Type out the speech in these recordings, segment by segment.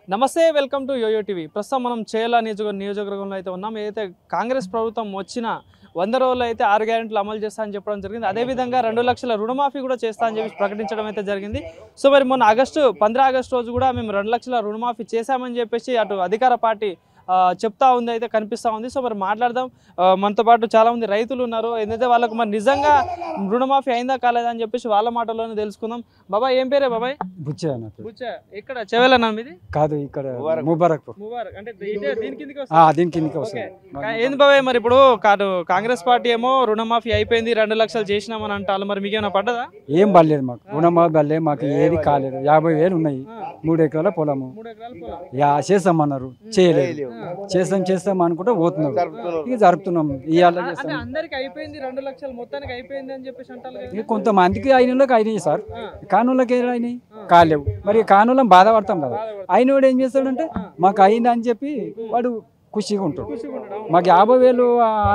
నమస్తే welcome to yo-yo TV. ప్రస్తుతం మనం చేయాల నియోజకవర్గంలో అయితే ఉన్నాం. ఏదైతే కాంగ్రెస్ ప్రభుత్వం వచ్చిన 100 రోజులు అయితే 6 గ్యారెంటీలు అమలు చేస్తా అని చెప్పడం జరిగింది. అదేవిధంగా 2 లక్షల రుణమాఫీ కూడా చేస్తా అని చెప్పి ప్రకటించడం అయితే జరిగింది. సో మరి మొన్న 15 ఆగస్టు రోజు కూడా మేము 2 లక్షల రుణమాఫీ చేశామని చెప్పేసి అటు అధికార పార్టీ చెప్తా ఉంది, అయితే కనిపిస్తూ ఉంది. సో మరి మాట్లాడదాం. మనతో పాటు చాలామంది రైతులు ఉన్నారు. ఏంటంటే వాళ్ళకు మరి నిజంగా రుణమాఫీ అయిందా కాలేదా అని చెప్పేసి వాళ్ళ మాటల్లోనే తెలుసుకుందాం. బాబాయ్ ఏం పేరే బాబాయ్? బుచ్చా ఇక్కడ చెవేలన్నా మీది? కాదు, ఇక్కడ ముబారక్ అంటే దీని కిందకి వస్తుంది. ఏంది బాబాయ్ మరి ఇప్పుడు కాంగ్రెస్ పార్టీ ఏమో రుణమాఫీ అయిపోయింది, 2 లక్షలు చేసినామని అంటారు. మరి మీకేమైనా పడ్డదా? ఏం పడలేదు మాకు, రుణమాఫీ పడలేదు మాకు, ఏది కాలేదు. 50,000 ఉన్నాయి, 3 ఎకరాల పొలము. చేస్తామన్నారు, చేయలేదు. చేస్తాం అనుకుంటే పోతున్నారు. ఇక జరుపుతున్నాం. ఇవాళ అందరికి అయిపోయింది, 2 లక్షలు మొత్తానికి అయిపోయింది అని చెప్పేసి అంటారు. కొంతమందికి అయినోళ్ళకి అయినాయి సార్, కానోళ్ళకి అయినాయి కాలేవు. మరి కానోళ్ళం బాధపడతాం కదా. అయినోడు ఏం చేస్తాడంటే మాకు అయింది అని చెప్పి వాడు ఖుషిగా ఉంటాడు. మాకు 50,000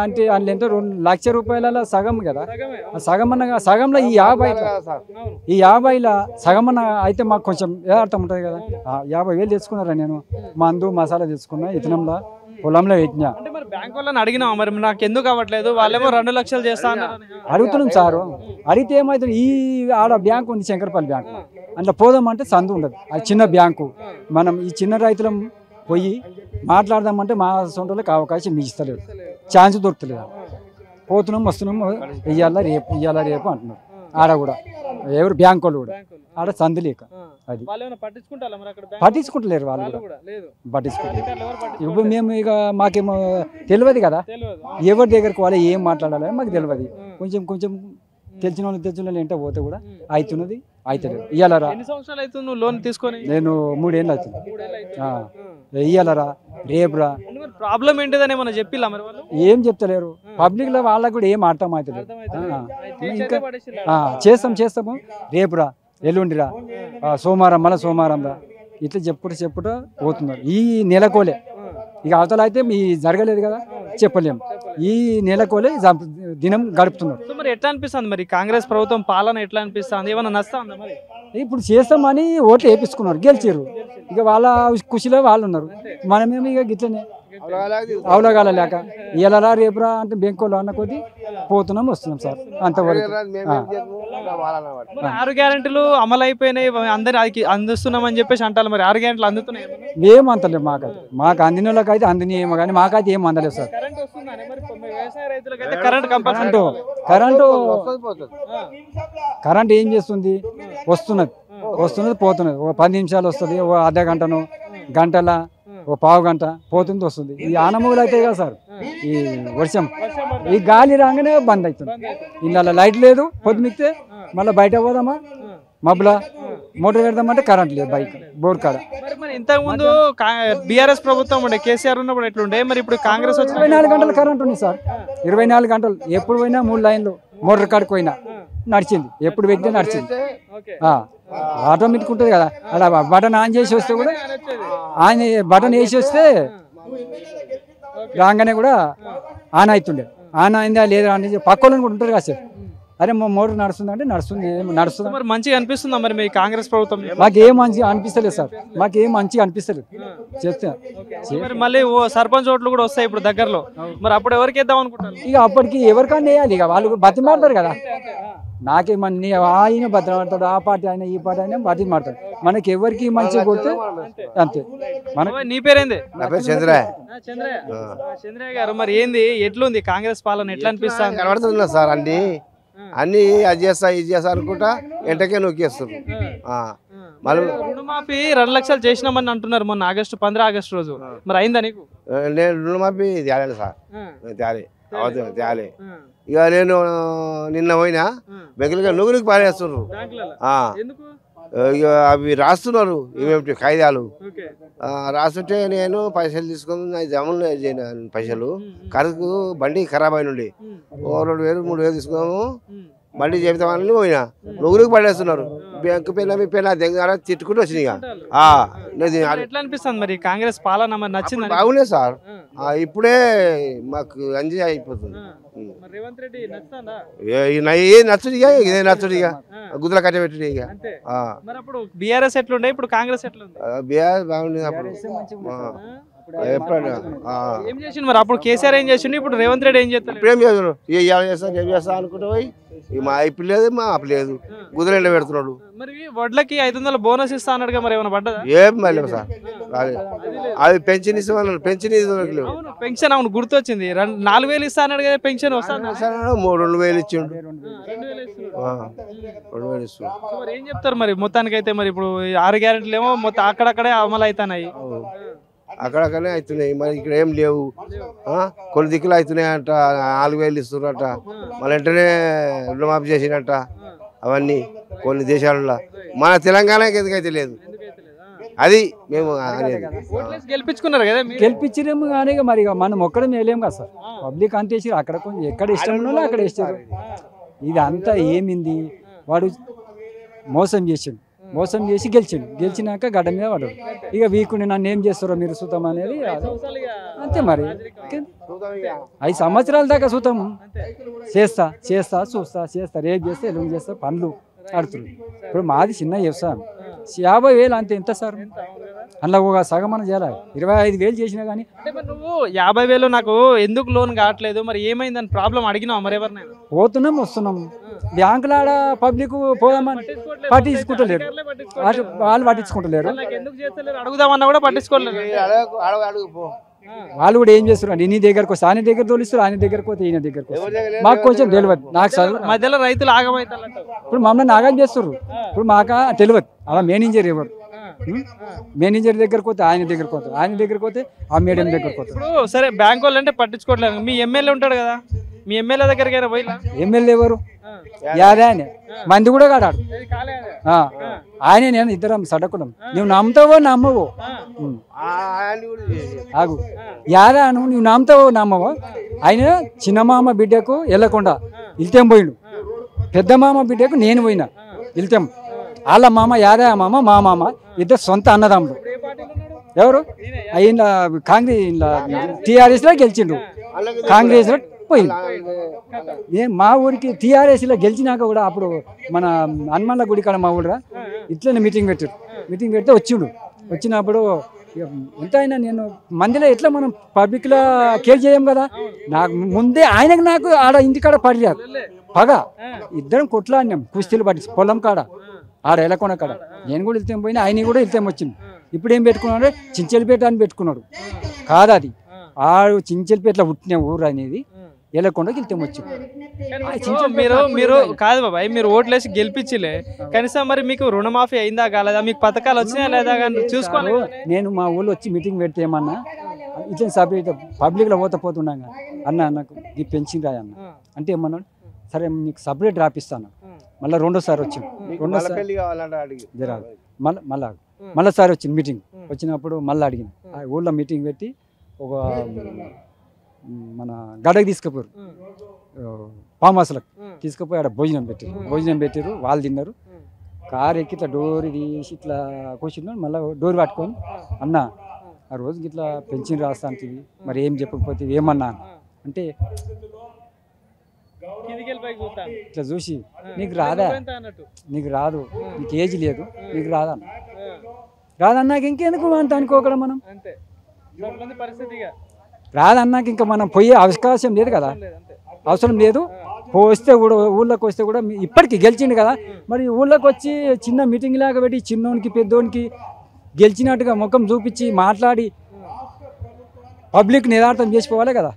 అంటే అందులో ఎంత 2 లక్షల రూపాయల సగం కదా. సగంలో ఈ 50,000 సగం అయితే మాకు కొంచెం అర్థం ఉంటుంది కదా. 50,000 తెచ్చుకున్నారా, నేను మందు మసాలా తెచ్చుకున్నా, ఇతనంలో పొలంలో పెట్టినా. బ్యాంక్ వాళ్ళని అడిగినా మరి నాకు ఎందుకు అవ్వట్లేదు, వాళ్ళేమో 2 లక్షలు చేస్తా అడుగుతున్నాం సారు. అడిగితే ఏమవుతుంది, ఈ ఆడ బ్యాంకు ఉంది, శంకరపల్లి బ్యాంకు, అందులో పోదామంటే సందు ఉండదు. అది చిన్న బ్యాంకు. మనం ఈ చిన్న రైతులం పోయి మాట్లాడదామంటే మా సొంతలకు అవకాశం ఇస్తలేదు, ఛాన్స్ దొరుకుతలేదు. పోతున్నాం వస్తున్నాం, ఇయ్యాల రేపు అంటున్నారు. ఆడ కూడా ఎవరు బ్యాంక్ వాళ్ళు కూడా ఆడ సందు లేక అది పట్టించుకుంటలేరు. వాళ్ళు కూడా పట్టించుకుంటారు. ఇప్పుడు మేము ఇక మాకేమో తెలియదు కదా, ఎవరి దగ్గరకు వాళ్ళు ఏం మాట్లాడాలో మాకు తెలియదు. కొంచెం తెలిసిన వాళ్ళు ఏంటో పోతే కూడా అవుతున్నది, అవుతలేదు. ఇయ్యాలరా లోన్ తీసుకొని నేను 3 ఏళ్ళు అవుతుంది. ఇయ్యాలరా రేపురా ప్రాబ్లం ఏంటిదని ఏమన్నా చెప్పిలా మరి వాళ్ళు? ఏం చెప్తలేరు. పబ్లిక్ లో వాళ్ళకు కూడా ఏం అర్థం అవుతలేదు. ఇంకా చేస్తాము, రేపురా ఎల్లుండిరా, సోమవారం రా, ఇట్లా చెప్పుట పోతున్నారు. ఈ నెలకోలే ఇక అవతల అయితే మీ జరగలేదు కదా, చెప్పలేము. ఈ నెలకోలే దినం గడుపుతున్నారు. మరి ఎట్లా అనిపిస్తుంది మరి కాంగ్రెస్ ప్రభుత్వం పాలన ఎట్లా అనిపిస్తుంది? ఏమన్నా నష్టం మరి? ఇప్పుడు చేస్తామని ఓట్లు వేపించుకున్నారు, గెలిచారు. ఇక వాళ్ళ ఖుషిలో వాళ్ళు ఉన్నారు. మనమేమో ఇక గిట్లనే అవలగాల లేక ఇలా రేపురా అంటే బెంకోలో అన్న కొద్దీ పోతున్నాం వస్తున్నాం సార్. అంతవరకు 6 గ్యారెంటీలు అమలు అయిపోయినాయి, అందరికి అందిస్తున్నామని చెప్పేసి అంటారు. మరి 6 గ్యారెంటీలు అందుతున్నాయి? ఏం అందలేదు. మాకు అందిన వాళ్ళకి అయితే అందినేమో కానీ మాకైతే ఏం అందలేదు సార్. కరెంట్ ఏం చేస్తుంది, వస్తున్నది పోతున్నది. ఓ 10 నిమిషాలు వస్తుంది, ఓ అర్ధ గంటను గంటల, ఓ పావు గంట పోతుంది వస్తుంది. ఈ ఆనమూలు అవుతాయి కదా సార్, ఈ వర్షం, ఈ గాలి రాగానే బంద్ అవుతుంది. ఇందులో లైట్ లేదు, పొద్దుమిక్తే మళ్ళీ బయట పోదామా, మబ్బులా మోటార్ పెడదామంటే కరెంట్ లేదు బైక్ బోర్ కాడ. మరి ఇంతకు ముందు బీఆర్ఎస్ ప్రభుత్వం ఉండే, కేసీఆర్ ఉన్నప్పుడు ఎట్లుండే, మరి ఇప్పుడు కాంగ్రెస్ 24 గంటలు కరెంట్ ఉంది సార్. 24 గంటలు ఎప్పుడు పోయినా 3 లైన్లు మోటార్ కాడికి పోయినా నడిచింది, ఎప్పుడు పెట్టినా నడిచింది. ఆటోమేటిక్ ఉంటుంది కదా, అలా బటన్ ఆన్ చేసి వస్తే కూడా బటన్ వేసి వస్తే రాగానే కూడా ఆన్ అవుతుండే. ఆన్ అయిందా లేదా అని పక్కన కూడా ఉంటారు కదా సార్. అరే మా మోటార్ నడుస్తుంది అంటే నడుస్తుంది. మరి మంచిగా అనిపిస్తుందా మరి మీ కాంగ్రెస్ ప్రభుత్వం? మాకేం మంచిగా అనిపిస్తలేదు సార్, మాకేం మంచిగా అనిపిస్తలేదు. చెప్తే మరి మళ్ళీ సర్పంచ్ ఓట్లు కూడా వస్తాయి ఇప్పుడు దగ్గరలో, మరి అప్పుడు ఎవరికి వేద్దాం అనుకుంటారు? ఇక అప్పటికి ఎవరికైనా వేయాలి, ఇక వాళ్ళు బతిమాడతారు కదా. నాకేమన్నా ఆయన బతిమాడతాడు, ఆ పార్టీ అయినా ఈ పార్టీ అయినా బతిమాడతాడు. మనకి ఎవరికి మంచిగా కొడితే అంతే. నీ పేరేంది? చంద్రయ్య గారు, మరి ఏంది ఎట్లుంది కాంగ్రెస్ పాలన, ఎట్లా అనిపిస్తుంది? కనబడుతుందా సార్? అన్ని అది చేస్తా ఇది చేస్తా అనుకుంటా ఎంటకే నొక్కేస్తారు. మళ్ళీ రుణమాఫీ 2 లక్షలు చేసినామని అంటున్నారు మొన్న 15 ఆగస్టు రోజు. మరి అయిందా నీకు? నేను రుణమాఫీ తేలేదు సార్, తేలే. ఇక నేను నిన్న పోయినా బెంగళూరుగా నుగురికి పారేస్తున్నారు. ఇక అవి రాస్తున్నారు, ఏమేమిటి కాయిదాలు రాస్తుంటే నేను పైసలు తీసుకుని జమలు పైసలు కరకు బండి ఖరాబ్ అయినండి. 2,000 3,000 తీసుకున్నాము. బండి చెబుతామని పోయినా నువ్వులకు పడేస్తున్నారు. బ్యాంకు పైన మీ పైన దగ్గర తిట్టుకుంటూ వచ్చినాయి. ఎట్లా అనిపిస్తుంది మరి కాంగ్రెస్ పాలన? మరి నచ్చింది? బాగుండే సార్, ఇప్పుడే మాకు ఎంజాయ్ అయిపోతుంది. మరి రేవంత్ రెడ్డి నచ్చుతాడా? నచ్చుడిగా ఇదే నచ్చుడిగా గుద్దల కట్టబెట్టుడు ఇక. మరి అప్పుడు బీఆర్ఎస్ ఎట్లుండే, ఇప్పుడు కాంగ్రెస్ ఎట్లుంది? బీఆర్ బాగుండేది అప్పుడు. ఏం చేసిండు మరి? అప్పుడు కేసీఆర్ ఏం చేసిండు, ఇప్పుడు రేవంత్ రెడ్డి ఏం చేస్తాడు? ఇప్పుడు ఏం చేస్తున్నాడు? ఏం చేస్తా అనుకుంటా పోయి మా ఇప్పుడు లేదు, మా అప్పు లేదు, గుద్దలు ఎండ పెడుతున్నాడు. మరి వడ్లకి 500 బోనస్ ఇస్తా అన్నాడుగా, మరి ఏమైనా పడ్డదా? ఏం మళ్ళీ సార్ రాలేదు. అది పెన్షన్ ఇస్తామన్నాడు, పెన్షన్ ఇవ్వలేదు. పెన్షన్ అవును గుర్తొచ్చింది, 4000 ఇస్తా అన్నాడు కదా, పెన్షన్ వస్తాను 2000 ఇచ్చిండు, 2000 ఇస్తున్నాడు. మరి ఏం చెప్తారు మరి మొత్తానికి అయితే? మరి ఇప్పుడు 6 గ్యారెంటీలు ఏమో మొత్తం అక్కడక్కడే అమలు అవుతున్నాయి, అక్కడక్కడనే అవుతున్నాయి, మరి ఇక్కడ ఏం లేవు. కొన్ని దిక్కులు అవుతున్నాయి అంట, 4000 ఇస్తున్నారట, మళ్ళీ వెంటనే రుణమాఫీ చేసినట్ట. అవన్నీ కొన్ని దేశాలలో, మన తెలంగాణకి ఎందుకైతే లేదు, అది మేము గెలిపించుకున్నారు కదా. గెలిపించలేము కానీ మరి మనం ఒక్కడే వేయలేము కదా సార్. పబ్లిక్ అంత వేసారు, అక్కడ కొంచెం ఎక్కడ ఇష్టం ఉన్నో అక్కడ వేసారు. ఇది అంతా ఏమింది, వాడు మోసం చేసిండు, మోసం చేసి గెలిచిండు, గెలిచినాక గడ్డ మీద పడ్డాడు. ఇక వీకుని నన్ను ఏం చేస్తారో మీరు చూద్దాం అనేది అంతే. మరి 5 సంవత్సరాల దాకా చూద్దాం, చేస్తా చేస్తా చూస్తా చేస్తా, రేపు చేస్తా ఎల్లుండి చేస్తా పనులు ఆడుతుంది. ఇప్పుడు మాది చిన్న వ్యవసాయం, 50,000 అంతే. ఎంత సార్ అందులో ఒక సగం మనం చేయాలి, 25,000 చేసినా కానీ. నువ్వు 50,000 నాకు ఎందుకు లోన్ కావట్లేదు, మరి ఏమైందని ప్రాబ్లం అడిగినావు మరి ఎవరినైనా? పోతున్నాం వస్తున్నాం, బ్యాంకులో ఆడ పబ్లిక్ పోదామని పట్టించుకుంటలేరు, వాళ్ళు పట్టించుకుంటలేరు. అడుగుదామన్నా కూడా పట్టించుకోలేదు. వాళ్ళు కూడా ఏం చేస్తారు అంటే, నీ దగ్గరకు వస్తే ఆయన దగ్గర తోలిస్తారు, ఆయన దగ్గరకు పోతే ఈయన దగ్గరకు వస్తారు. మాకు కొంచెం తెలియదు, నాకు చదువు మధ్యలో రైతులు ఆగమవుతారు. ఇప్పుడు మమ్మల్ని ఆగం చేస్తారు, ఇప్పుడు మాకు తెలియదు. అలా మేనేజర్ ఎవరు, మేనేజర్ దగ్గరకు పోతే ఆయన దగ్గరకు పోతారు, ఆయన దగ్గరకు పోతే ఆ మేడం దగ్గరకు పోతారు. ఇప్పుడు సరే బ్యాంక్ వాళ్ళు అంటే పట్టించుకోవట్లేదు, మీ ఎమ్మెల్యే ఉంటాడు కదా, మీ ఎమ్మెల్యే దగ్గరికి అయినా పోయినా? ఎమ్మెల్యే ఎవరు? యాదే ఆయన మంది కూడా కాడాడు ఆయనే, నేను ఇద్దరం సడకులం. నువ్వు నమ్ముతావో నమ్మవో ఆగు, యాదా అను, నువ్వు నమ్ముతావో నమ్మవో. ఆయన చిన్న మామ బిడ్డకు వెళ్ళకుండా ఇల్తేం పోయిండు, పెద్ద మామ బిడ్డకు నేను పోయినా ఇల్తేం. వాళ్ళ మామ యాదా మామ, మా మామ ఇద్దరు సొంత అన్నదమ్ములు. ఎవరు అయిన కాంగ్రెస్ TRS లో గెలిచిండు, కాంగ్రెస్ లో పోయింది. మా ఊరికి TRS లో గెలిచినాక కూడా అప్పుడు మన హనుమాన్ల గుడి కాడ మా ఊళ్ళ ఇట్లనే మీటింగ్ పెట్టారు. మీటింగ్ పెడితే వచ్చిండు, వచ్చినప్పుడు ఎంత అయినా నేను మందిలో ఎట్లా మనం పబ్లిక్లో కేర్ చేయం కదా. నాకు ముందే ఆయనకు నాకు ఆడ ఇంటికాడ పడిరారు పగ, ఇద్దరం కొట్లాడినాం కుస్తీలు పట్టి పొలం కాడ ఆడ ఎలకొండ కాడ. నేను కూడా వెళ్తే పోయినా, ఆయన కూడా వెళ్తే వచ్చింది. ఇప్పుడు ఏం పెట్టుకున్నాడు, చించెలపేట అని పెట్టుకున్నాడు. కాదు అది, ఆడు చించెలపేటలో పుట్టిన ఊరు అనేది ఎలకొండకి వెళ్తే వచ్చింది. మీరు కాదు బాబాయ్, మీరు ఓట్లేసి గెలిపించలే, కనీసం మరి మీకు రుణమాఫీ అయిందా కాలేదా, మీకు పథకాలు వచ్చినాయా లేదా కానీ చూసుకోవాలి. నేను మా ఊళ్ళో వచ్చి మీటింగ్ పెడితే ఏమన్నా ఇట్లా సపరేట్ పబ్లిక్లో పోతున్నాగా, నాకు ఈ పెన్షన్ రాయన్న అంటే ఏమన్నాడు, సరే నీకు సపరేట్ రాపిస్తాను. మళ్ళీ రెండోసారి వచ్చింది, మళ్ళీసారి వచ్చింది మీటింగ్. వచ్చినప్పుడు మళ్ళీ అడిగిన ఊళ్ళో మీటింగ్ పెట్టి ఒక మన గడకి తీసుకుపోయారు, ఫామ్ హౌస్లకు తీసుకుపోయి ఆడ భోజనం పెట్టారు, వాళ్ళు తిన్నారు. కారు ఎక్కి ఇట్లా డోర్ తీసి ఇట్లా కూర్చున్నాడు, మళ్ళీ డోర్ పట్టుకొని అన్న ఆ రోజుకి ఇట్లా పెన్షన్ రాస్తాంటివి, మరి ఏం చెప్పకపోతే ఏమన్నా అంటే ఇట్లా చూసి నీకు రాదా, నీకు రాదు, నీకు ఏజ్ లేదు, నీకు రాదన్న. రాదన్నాక ఇంకెందుకు అంత అనుకోకడం మనం, రాదన్నాక ఇంకా మనం పోయే అవకాశం లేదు కదా, అవసరం లేదు. వస్తే కూడా ఊళ్ళోకి వస్తే కూడా ఇప్పటికి గెలిచిండు కదా, మరి ఊళ్ళోకి వచ్చి చిన్న మీటింగ్ లాగా పెట్టి చిన్నోనికి పెద్దోనికి గెలిచినట్టుగా ముఖం చూపించి మాట్లాడి పబ్లిక్ నిదార్థం చేసిపోవాలి కదా.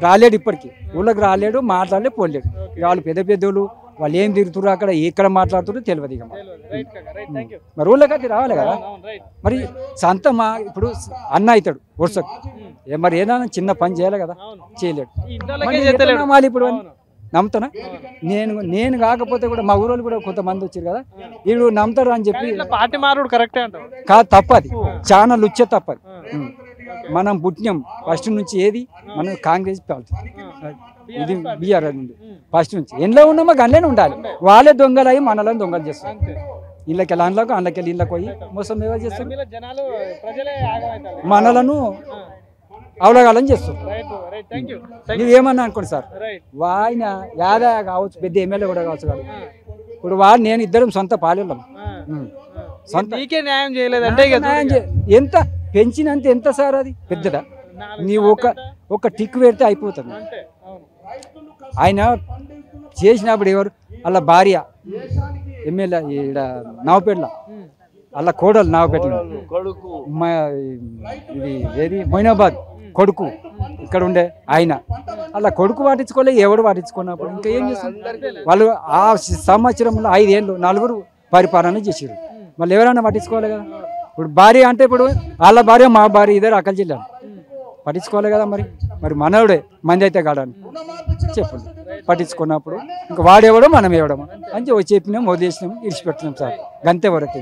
రాలేడు, ఇప్పటికి ఊళ్ళోకి రాలేడు, మాట్లాడలే, పోలేడు. వాళ్ళు పెద్దోళ్ళు వాళ్ళు ఏం తిరుగుతున్నారు అక్కడ, ఎక్కడ మాట్లాడుతున్నారు తెలియదు. ఇక మరి ఊళ్ళోకి అయితే రావాలి కదా. మరి సంత ఇప్పుడు అన్న అవుతాడు వరుసకు, మరి ఏదైనా చిన్న పని చేయాలి కదా, చేయలేడు. ఇప్పుడు నమ్ముతానా నేను కాకపోతే కూడా మా ఊరోళ్ళు కూడా కొంతమంది వచ్చారు కదా, వీళ్ళు నమ్ముతారు అని చెప్పి పార్టీ మారుడు కరెక్టే అంటారు. కాదు, తప్పది, చాలా లుచ్చే తప్పది. మనం పుట్టినాం ఫస్ట్ నుంచి ఏది మనం కాంగ్రెస్ పార్టీ, ఇది బీఆర్ఎస్ ఉంది ఫస్ట్ నుంచి. ఎండ్లో ఉన్నామో గన్లేనే ఉండాలి. వాళ్ళే దొంగలు అయ్యి మనలను దొంగలు చేస్తారు. ఇళ్ళకి అందులోకి అందులోకి ఇళ్ళకి పోయి మోసం ఏవో చేస్తారు, మనలను అవలగాలని చేస్తారు. థ్యాంక్ యూ ఇది ఏమన్నా అనుకోండి సార్, ఆయన యాదా కావచ్చు, పెద్ద ఎమ్మెల్యే కూడా కావచ్చు కాదు. ఇప్పుడు వాడు నేను ఇద్దరం సొంత పాలెళ్ళం. సొంత నీకే న్యాయం చేయలేదంటే ఇక న్యాయం ఎంత పెంచినంత ఎంత సార్, అది పెద్దదా? నీవు ఒక టిక్ పెడితే అయిపోతుంది. అంతే. అవును. ఆయన చేసినప్పుడు ఎవరు అలా భార్య ఎమ్మెల్యే ఈడ నావపేటల, అలా కోడలు నావపేటలో, ఇది ఏది మొయినాబాద్ కొడుకు ఇక్కడ ఉండే ఆయన, అలా కొడుకు పాటించుకోలే, ఎవడు పాటించుకున్నప్పుడు ఇంకా ఏం చేస్తారు వాళ్ళు? ఆ సంవత్సరంలో 5 ఏళ్ళు 4 పరిపాలన చేసారు, మళ్ళీ ఎవరైనా పట్టించుకోవాలి కదా. ఇప్పుడు భార్య అంటే ఇప్పుడు వాళ్ళ భార్య మా భార్య ఇద్దరు అక్కలు చెల్లాను, పట్టించుకోవాలి కదా. మరి మనవుడే మంది అయితే కాడని చెప్పండి, పట్టించుకున్నప్పుడు ఇంకా వాడేవాడో మనం ఎవడమో అని చెప్పినాం, వదిలేసినాం, ఇడిచిపెట్టినాం సార్, గంతే వరకు.